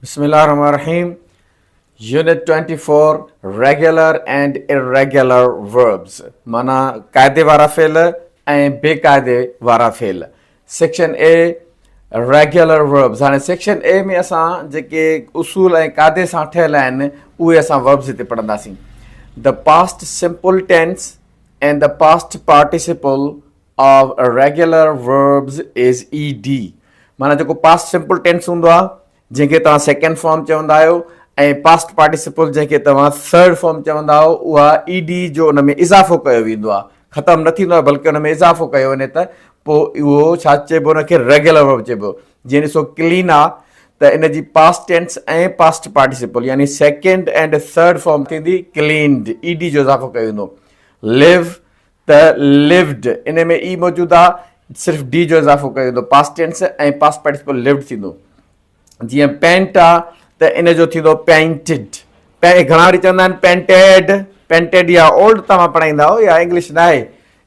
Bismillahirrahmanirrahim. Unit 24 Regular and Irregular Verbs. माना कायदे वारा फेल ऐं बेकायदे वारा fail. Section A Regular Verbs. हाणे Section A में असां जेके उसूल ऐं कायदे सां ठहियल आहिनि उहे असां verbs हिते पढ़ंदासीं. The past simple tense and the past participle of regular verbs is ed. माना जेको past simple tense हूंदो आहे जंहिंखे तव्हां सेकेंड फॉर्म चवंदा आहियो ऐं पास्ट पार्टिसिपल जंहिंखे तव्हां थर्ड फॉर्म चवंदा आहियो उहा ईडी जो उन में इज़ाफ़ो कयो वेंदो आहे, ख़तमु न थींदो आहे बल्कि उन में इज़ाफ़ो कयो वञे त पोइ उहो छा चइबो उनखे रेगुलर वर्ब चइबो. जीअं ॾिसो क्लीन आहे त इन जी पास्ट टेंस ऐं पास्ट पार्टिसिपल यानी सेकेंड एंड थर्ड फॉर्म थींदी क्लीन्ड, ईडी जो इज़ाफ़ो कयो वेंदो. लिव त लिव्ड, इन में ई मौजूदु आहे, सिर्फ़ु डी जो इज़ाफ़ो कयो वेंदो. पास्ट टेंस ऐं पास्ट पार्टिसिपल लिव्ड थींदो. जीअं पेंट आहे त इन जो थींदो पेंटेड. घणा वरी चवंदा आहिनि पेंटेड, पेंटेड इहा ओल्ड तव्हां पढ़ाईंदा हो, इहा इंग्लिश न आहे,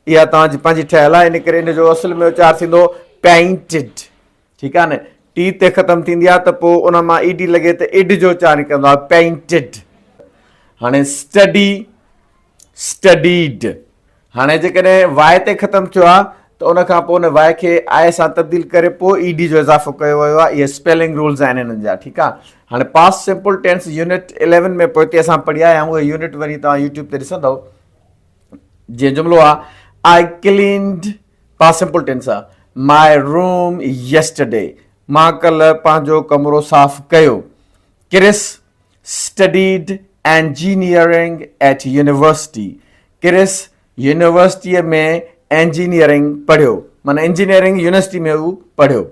इहा तव्हांजी पंहिंजी ठहियल आहे, इन करे इन जो असुल में उचार थींदो पेंटेड. ठीकु आहे न. टी ते ख़तमु थींदी आहे त पोइ उन मां ईडी लॻे त इड जो उचार निकिरंदो आहे पेंटेड. हाणे स्टडी स्टडीड. हाणे जेकॾहिं वाए ते ख़तमु थियो आहे त उन खां पोइ उन वाए खे आए सां तब्दील करे पोइ ईडी जो इज़ाफ़ो कयो वियो आहे. इहे स्पेलिंग रूल्स आहिनि हिननि जा. ठीकु आहे. हाणे पास्ट सिंपल टेंस यूनिट 11 में पोइ हिते असां पढ़ी आया आहियूं. उहे यूनिट वरी तव्हां यूट्यूब ते ॾिसंदव. जीअं जुमिलो आहे आई क्लीन्ड, पास्ट सिंपल टेंस आहे. माई रूम यस्टरडे, मां कल्ह पंहिंजो कमरो साफ़ कयो. Chris studied engineering at university, Chris यूनिवर्सिटीअ में इंजीनियरिंग पढ़ियो, माना इंजीनियरिंग यूनिवर्सिटी में हू पढ़ियो.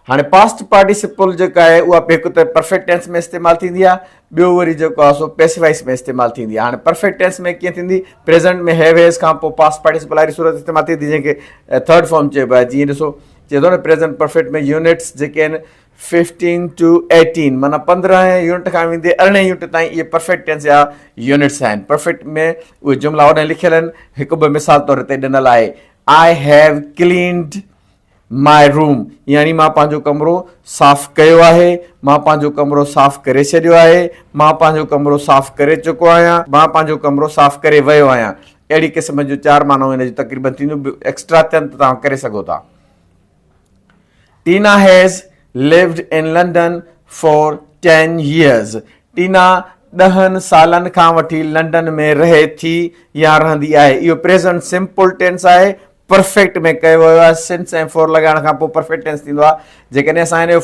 हाणे पास्ट पार्टिसिपल जेका आहे उहा हिकु त परफेक्ट टेंस में इस्तेमालु थींदी आहे, ॿियो वरी जेको आहे सो पेसिवाइस में इस्तेमालु थींदी आहे. हाणे परफेक्ट टेंस में कीअं थींदी, प्रेज़ेंट में हैव हैज़ खां पोइ पास्ट पार्टिसिपल वारी सूरत इस्तेमालु थींदी जंहिंखे थर्ड फॉर्म चइबो आहे. जीअं ॾिसो चए थो न प्रेज़ेंट परफेक्ट में यूनिट्स जेके आहिनि 15 to 18 माना 15 यूनिट खां वेंदे 18 यूनिट ताईं इहे परफेक्ट टेंस जा यूनिट्स आहिनि. परफेक्ट में उहे जुमिला होॾे लिखियल आहिनि. हिकु ॿ मिसाल तौर ते ॾिनल आहे I have cleaned my room, यानी मां पंहिंजो कमरो साफ़ कयो आहे, मां पंहिंजो कमरो साफ़ करे छॾियो आहे, मां पंहिंजो कमरो साफ़ करे चुको आहियां, मां पंहिंजो कमरो साफ़ करे वियो आहियां. अहिड़ी क़िस्म जूं 4 मानाऊं हिन जूं तक़रीबन थींदियूं. एक्स्ट्रा थियनि त तव्हां करे सघो था. Tina has lived in London for 10 years. Tina 10 सालनि खां वठी लंडन में रहे थी या रहंदी आहे. इहो प्रेज़ेंट सिंपल टेंस आहे, परफेक्ट में कयो वियो आहे. सिंस ऐं फोर लॻाइण खां पोइ परफेक्ट टेंस थींदो आहे. जेकॾहिं असां हिन जो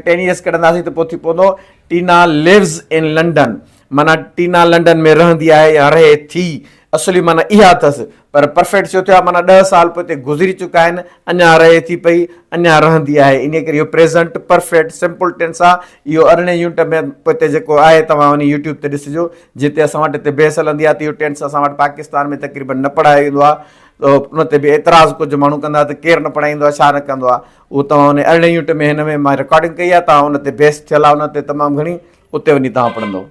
10 years कढंदासीं त पोइ थी पवंदो टीना लिव्स इन लंडन, माना टीना लंडन में रहंदी आहे या रहे थी. असली माना इहा अथसि, पर परफेक्ट छो थियो आहे, माना 10 साल पोइ हिते गुज़री चुका आहिनि, अञा रहे थी पई, अञा रहंदी आहे. इन करे इहो प्रेज़ेंट परफेक्ट सिंपल टेंस आहे. इहो 18 यूनिट में पोइ हिते जेको आहे तव्हां वञी यूट्यूब ते ॾिसिजो. जिते असां वटि हिते बेस हलंदी आहे त इहो टेंस असां वटि पाकिस्तान में तक़रीबन न पढ़ायो वेंदो आहे. उन ते बि एतिराज़ कुझु माण्हू कंदा त केरु न पढ़ाईंदो आहे, छा न कंदो आहे. उहो तव्हां उन 18 यूनिट में हिन में मां रिकॉर्डिंग कई आहे, तव्हां उन ते बेस थियल आहे, उन ते तमामु घणी, उते वञी तव्हां पढ़ंदो.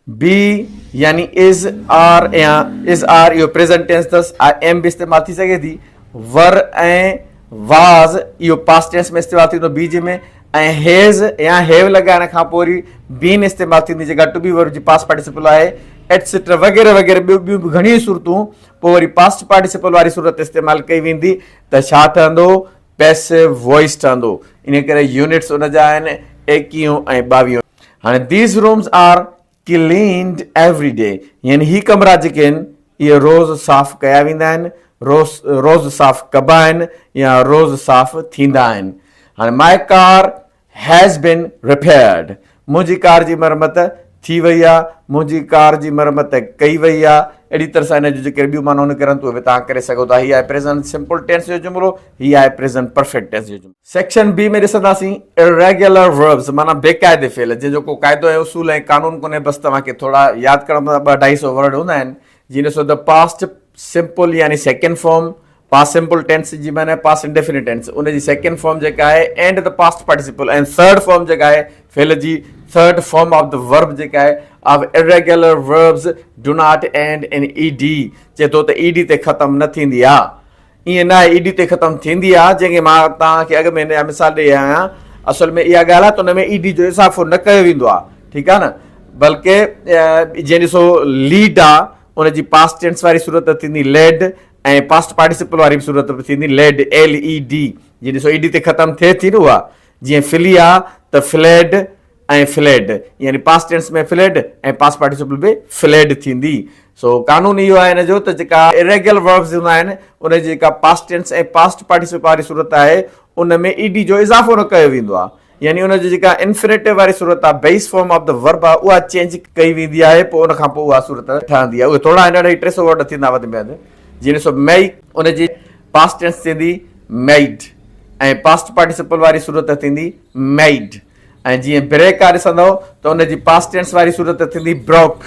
बी यानी इज़ आर या इज़ आर इहो प्रेज़ेंट टेंस अथसि. एम बि इस्तेमालु थी सघे थी. वर ऐं वाज़ इहो पास्ट टेंस में इस्तेमालु थींदो बी जे में. ऐं हेज़ या हेव लॻाइण खां पोइ वरी बीन इस्तेमालु थींदी जेका to be verb ji past participle आहे. एटसेट्रा वग़ैरह वग़ैरह ॿियूं बि घणियूं सूरतूं पोइ वरी पास्ट पार्टिसिपल वारी सूरत इस्तेमालु कई वेंदी त छा ठहंदो, पैसिव वॉइस ठहंदो. इन करे यूनिट्स उन जा आहिनि 21 ऐं 22. हाणे these rooms are cleaned every day, यानी ही कमरा जेके आहिनि इहे रोज़ साफ़ कया वेंदा आहिनि, रोज़ साफ़ कबा आहिनि या रोज़ साफ़ थींदा आहिनि. हाणे my car has been repaired, मुंहिंजी कार जी मरमत थी वई आहे, मुंहिंजी कार जी मरमत कई वई आहे. अहिड़ी तरह सां हिन जो जेके ॿियूं माना निकिरनि था उहे तव्हां करे सघो था. हीअ आहे प्रेज़ेंट सिंपल टेंस जो जुमिलो, हीअ आहे प्रेज़ेंट परफेक्ट टेंस जो जुमिलो. सेक्शन बी में ॾिसंदासीं इरेगुलर वर्ब्स, माना बेक़ाइदे फेल, जंहिंजो को क़ाइदो ऐं उसूल ऐं कानून कोन्हे, बसि तव्हांखे थोरा यादि करण में 200-250 वर्ड हूंदा आहिनि. जीअं ॾिसो द पास्ट सिंपल यानी second form, past simple tense जी माना पास्ट इंडेफिनिट टेंस, उनजी सेकेंड फॉर्म जेका आहे एंड द पास्ट पार्टिसिपल, ऐं थर्ड फॉर्म जेका आहे फेल जी third form of the verb जेका आहे of irregular verbs do not end in ED. चए थो त ईडी ते ख़तमु न थींदी आहे. ईअं न आहे, ईडी ते ख़तमु थींदी आहे. जंहिंखे मां तव्हांखे अॻु में मिसाल ॾेई आहियां. असल में इहा ॻाल्हि आहे त हुन में ईडी जो इज़ाफ़ो न कयो वेंदो आहे, ठीकु आहे न। बल्कि जीअं ॾिसो लीड आहे उनजी पास्ट टेंस वारी सूरत थींदी लेड, ऐं पास्ट पार्टिसिपल वारी बि सूरत थींदी लेड, LED। जीअं ॾिसो ईडी ते ख़तमु थिए थी न उहा, जीअं फिली आहे त फ्लेड ऐं फ्लेड, यानी पास्ट टेंस में फ्लेड ऐं पास्ट पार्टिसिपल बि फ्लेड थींदी। सो कानून इहो आहे हिन जो त जेका इरेगुलर वर्ब्स हूंदा आहिनि उन जी जेका पास्ट टेंस ऐं पास्ट पार्टिसिपल वारी सूरत आहे उन में ईडी जो इज़ाफ़ो न कयो वेंदो आहे, यानी उन जी जेका इन्फिनेटिव वारी सूरत आहे, base form of the verb आहे, उहा चेंज कई वेंदी आहे, पोइ उन खां पोइ उहा सूरत ठहंदी आहे। उहे थोरा हिन 300 वर्ड थींदा वधि में वधि। जीअं ॾिसो मेक, उन जी पास्ट टेंस थींदी मेड ऐं पास्ट पार्टिसिपल वारी सूरत थींदी मेड। ऐं जीअं ब्रेक आहे ॾिसंदव त उन जी पास्ट टेंस वारी सूरत थींदी ब्रोक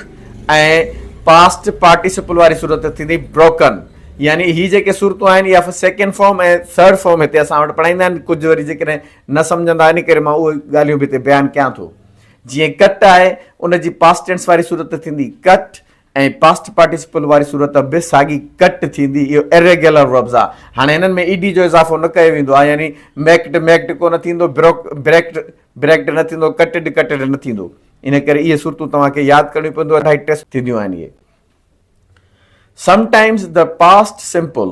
ऐं पास्ट पार्टिसिपल वारी सूरत थींदी ब्रोकन। यानी ही जेके सूरतूं आहिनि इहा सेकेंड फॉर्म ऐं थर्ड फॉर्म हिते असां वटि पढ़ाईंदा आहिनि। कुझु वरी जेकॾहिं न सम्झंदा इन करे मां उहे ॻाल्हियूं बि हिते बयानु कयां थो। जीअं कट आहे उन जी पास्ट टेंस वारी सूरत थींदी कट ऐं पास्ट पार्टिसिपल वारी सूरत बि साॻी कट थींदी। इहो इरेगुलर वर्ब्स आहे। हाणे हिननि में ईडी जो इज़ाफ़ो न कयो वेंदो आहे, यानी मेक्ड कोन थींदो, ब्रेक्ड न थींदो, कटेड न थींदो। इन करे इहे सूरतूं तव्हांखे यादि करणियूं पवंदियूं, अढाई टेस्ट थींदियूं आहिनि इहे। Sometimes the past simple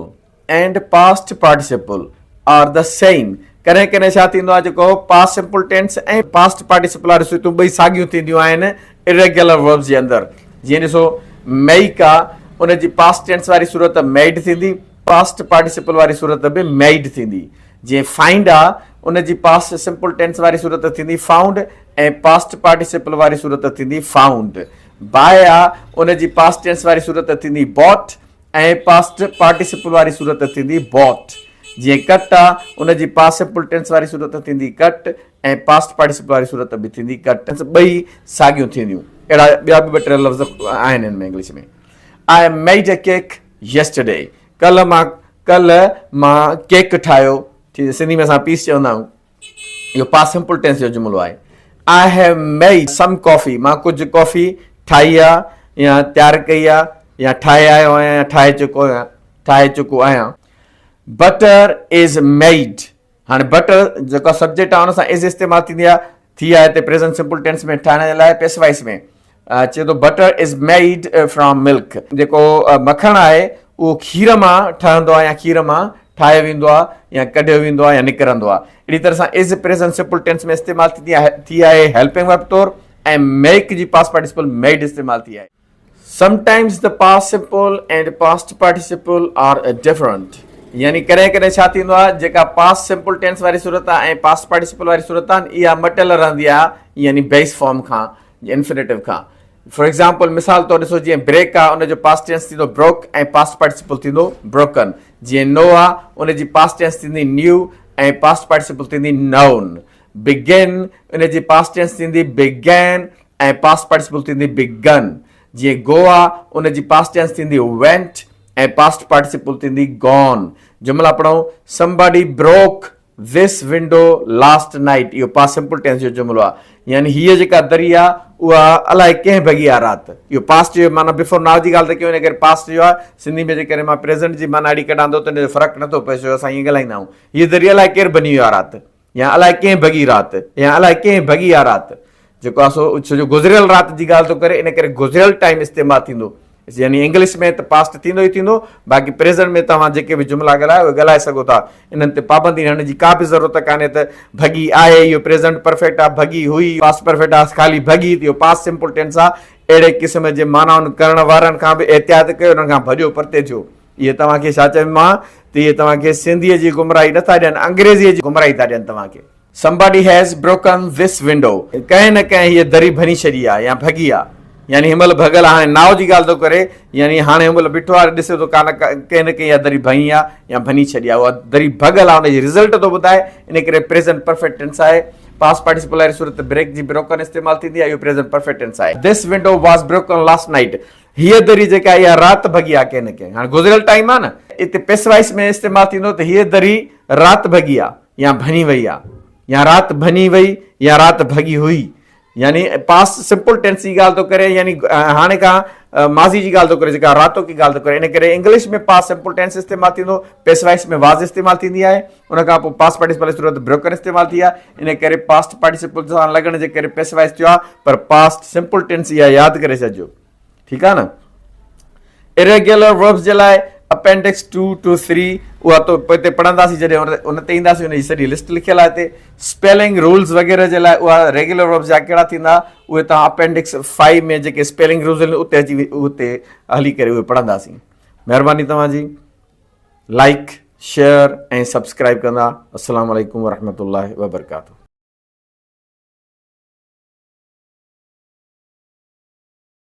and past participle are the same। कॾहिं कॾहिं छा थींदो आहे, जेको पास्ट सिंपल टेंस ऐं पास्ट पार्टिसिपल वारी सूरतूं ॿई साॻियूं थींदियूं आहिनि इरेगुलर वर्ब्स जे अंदरि। जीअं ॾिसो मेक आहे उन जी पास्ट टेंस वारी सूरत मेड थींदी, पास्ट पार्टिसिपल वारी सूरत बि मेड थींदी। जीअं फाइंड आहे उन जी पास्ट सिंपल टेंस वारी सूरत थींदी फाउंड ऐं पास्ट पार्टिसिपल वारी सूरत थींदी फाउंड। बाय आहे उन जी पास्ट टेंस वारी सूरत थींदी बॉट ऐं पास्ट पार्टिसिपल वारी सूरत थींदी बॉट। जीअं कट आहे उन जी पास्ट सिंपल टेंस वारी सूरत थींदी कट ऐं पास्ट पार्टिसिपल वारी सूरत बि थींदी कट। ॿई साॻियूं थींदियूं। अहिड़ा ॿिया बि 2-3 लफ़्ज़ आहिनि हिन में इंग्लिश में। I made a cake yesterday, कल्ह मां केक ठाहियो, सिंधी में असां पीस चवंदा आहियूं। इहो पास्ट सिंपल टेंस जो जुमिलो आहे। I have made some coffee, मां कुझु कॉफ़ी ठाही आहे या तयारु कई आहे या ठाहे आयो आहियां या ठाहे चुको आहियां। बटर इज़ मेड, हाणे बटर जेको सब्जेक्ट आहे हुन सां इज़ इस्तेमालु थी आहे हिते प्रेज़ेंट सिंपल टेंस में ठाहिण जे लाइ। पेसिव वॉइस में चए थो butter is made from milk, जेको मखणु आहे उहो खीर मां ठहंदो आहे या खीर मां ठाहियो वेंदो आहे या कढियो वेंदो आहे या निकिरंदो आहे। अहिड़ी तरह सां इज़ प्रेज़ेंट सिंपल टेंस में इस्तेमालु थी आहे हेल्पिंग वर्ब तौरु, ऐं मेक जी पास्ट पार्टिसिपल मेड इस्तेमालु थी आहे। Sometimes the past simple and past participle are different, यानी कॾहिं कॾहिं छा थींदो आहे, जेका पास्ट सिंपल टेंस वारी सूरत आहे ऐं पास्ट पार्टिसिपल वारी सूरत आहे इहा मटियल रहंदी आहे, यानी बेस फॉर्म खां इन्फिनेटिव खां। फॉर एग्जाम्पल मिसाल तौरु ॾिसो, जीअं ब्रेक आहे उनजो पास्ट टेंस थींदो ब्रोक ऐं पास्ट पार्टिसिपल थींदो ब्रोकन। जीअं नो आहे उनजी पास्ट टेंस थींदी न्यू ऐं पास्ट पार्टिसिपल थींदी नोन। बिगिन उनजी पास्ट टेंस थींदी बिगैन ऐं पास्ट पार्टिसिपल थींदी बिगन। जीअं गो आहे उनजी पास्ट टेंस थींदी वेंट ऐं पास्ट पार्टिसिपल थींदी गॉन। जुमिला पढ़ूं, somebody broke this window last night, इहो पास्ट सिंपल टेंस जो जुमिलो आहे, यानी हीअ जेका दरी आहे उहा अलाए कंहिं भॻी आहे राति। इहो पास्ट जो माना बिफोर नाउ जी ॻाल्हि त कयूं, इन करे पास्ट जो आहे। सिंधी में जेकॾहिं मां प्रेज़ेंट जी माना अड़ी कढां थो त हिन जो फ़र्क़ु नथो पए, छो असां ईअं ॻाल्हाईंदा आहियूं। हीअ दरी अलाए केरु बनी वियो आहे राति, या अलाए कंहिं भॻी राति, या अलाए कंहिं भॻी आहे राति। जेको आहे छो जो गुज़िरियल राति जी ॻाल्हि थो करे, इन करे गुज़िरियल टाइम इस्तेमालु थींदो। यानी इंग्लिश में त पास्ट थींदो ई थींदो, बाक़ी प्रेज़ेंट में तव्हां जेके बि जुमिला ॻाल्हायो उहे ॻाल्हाए सघो था। इन्हनि ते पाबंदी हणण जी का बि ज़रूरत कान्हे त भॻी आहे इहो प्रेज़ेंट परफेक्ट आहे, भॻी हुई पास्ट परफेक्ट आहे, ख़ाली भॻी इहो पास्ट सिंपल टेंस आहे। अहिड़े क़िस्म जे मानाउनि करण वारनि खां बि एहतियात कयो, उन्हनि खां भॼो परते थियो। इहे तव्हांखे छा चवां मां त इहे तव्हांखे सिंधीअ जी गुमराही नथा ॾियनि, अंग्रेज़ीअ जी गुमराही था ॾियनि तव्हांखे। somebody has broken this window, कंहिं न कंहिं हीअ दरी भनी छॾी आहे या भॻी आहे, यानी हिनमहिल भॻल आहे। हाणे नाव जी ॻाल्हि थो करे, यानी हाणे हिनमहिल बीठो आहे ॾिसे थो कान कंहिं न कंहिं इहा दरी भई आहे या भनी छॾी आहे, उहा दरी भॻल आहे, हुनजी रिज़ल्ट थो ॿुधाए। इन करे प्रेज़ेंट परफेक्ट टेंस आहे। पास्ट पार्टिसिपल वारी सूरत ब्रेक जी ब्रोकन इस्तेमालु थींदी आहे, इहो प्रेज़ेंट परफेक्ट टेंस आहे। This window was broken last night, हीअ दरी जेका इहा राति भॻी आहे कंहिं न कंहिं। हाणे गुज़िरियल टाइम आहे न, हिते पेसिव वॉइस में इस्तेमालु थींदो त हीअ दरी राति भॻी आहे या भनी वई आहे, या राति भनी वई या राति भॻी हुई, यानी पास्ट सिंपल टेंस जी ॻाल्हि थो करे। यानी हाणे खां माज़ी जी ॻाल्हि थो करे, जेका रातो की ॻाल्हि थो करे, इन करे इंग्लिश में पास्ट सिंपल टेंस इस्तेमालु थींदो, पेस वाइस में वाज़ इस्तेमालु थींदी आहे, उन खां पोइ पास्ट पार्टिसिपल सूरत ब्रोकन इस्तेमालु थी आहे। इन करे पास्ट पार्टिसिपल सां लॻण जे करे पेस वाइस थियो आहे, पर पास्ट सिंपल टेंस इहा यादि करे छॾिजो, ठीकु आहे न। इरेग्युलर वर्ब्स जे लाइ अपेंडिक्स 2 to 3 उहा तो हिते पढ़ंदासीं, जॾहिं उन ते ईंदासीं, उन जी सॼी लिस्ट लिखियल आहे हिते। स्पेलिंग रूल्स वग़ैरह जे लाइ उहा रेगुलर वर्ब्स जा कहिड़ा थींदा, उहे तव्हां अपेंडिक्स 5 में जेके स्पेलिंग रूल्स आहिनि उते अची उते हली करे उहे पढ़ंदासीं। महिरबानी तव्हांजी, लाइक शेयर ऐं सब्सक्राइब कंदा। अस्सलाम वालेकुम वरहमतुल्लाहि वबरकातुहू।